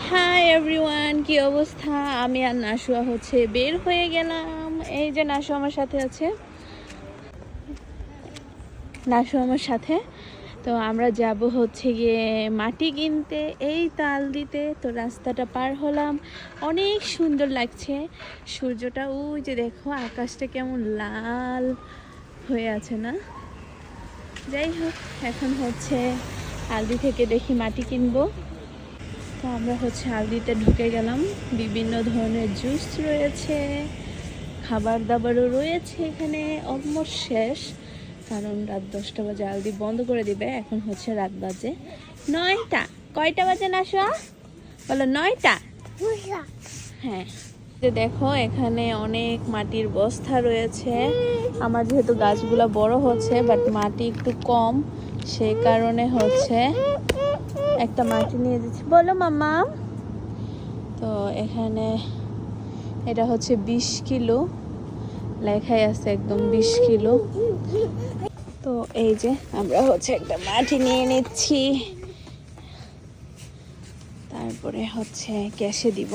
Hi everyone, কি অবস্থা? আমি আর নাশুয়া হচ্ছে বের হয়ে গেলাম। এই যে নাশু আমার সাথে আছে, নাশু আমার সাথে। তো আমরা যাব হচ্ছে গিয়ে মাটি কিনতে, এই তাল দিতে। তো রাস্তাটা পার হলাম, অনেক সুন্দর লাগছে। সূর্যটা ওই যে দেখো, আকাশটা কেমন লাল হয়ে আছে না? যাই হোক, এখন হচ্ছে আলদি থেকে দেখি মাটি কিনবো। তো আমরা হচ্ছে আলদিতে ঢুকে গেলাম। বিভিন্ন ধরনের জুস রয়েছে, খাবার দাবারও রয়েছে এখানে। অলমোস্ট শেষ, কারণ রাত 10টা বাজে আলদি বন্ধ করে দিবে। এখন হচ্ছে রাত বাজে 9টা। কয়টা বাজে নাশুয়া? বলো 9টা। হ্যাঁ, দেখো এখানে অনেক মাটির বস্তা রয়েছে। আমার যেহেতু গাছগুলো বড় হচ্ছে বাট মাটি একটু কম, সে কারণে হচ্ছে একটা মাটি নিয়ে দিচ্ছি। বলো মামা। তো এখানে এটা হচ্ছে 20 কিলো লেখাই আছে, একদম 20 কিলো। তো এই যে আমরা হচ্ছে একটা মাটি নিয়ে নিচ্ছি, তারপরে হচ্ছে ক্যাশে দিব।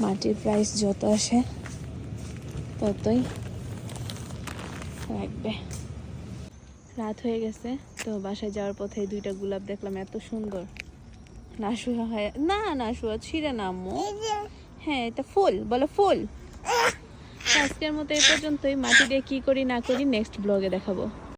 মাটির প্রাইস যত আসে ততই রাখবে। রাত হয়ে গেছে, তো বাসায় যাওয়ার পথে 2টা গোলাপ দেখলাম, এত সুন্দর। নাশুয়া হয় না, নাশুয়া ছিঁড়ে না আম্মু। হ্যাঁ, এটা ফুল, বলো ফুল। আজকের মতো এই পর্যন্তই। মাটি দিয়ে কি করি না করি নেক্সট ব্লগে দেখাবো।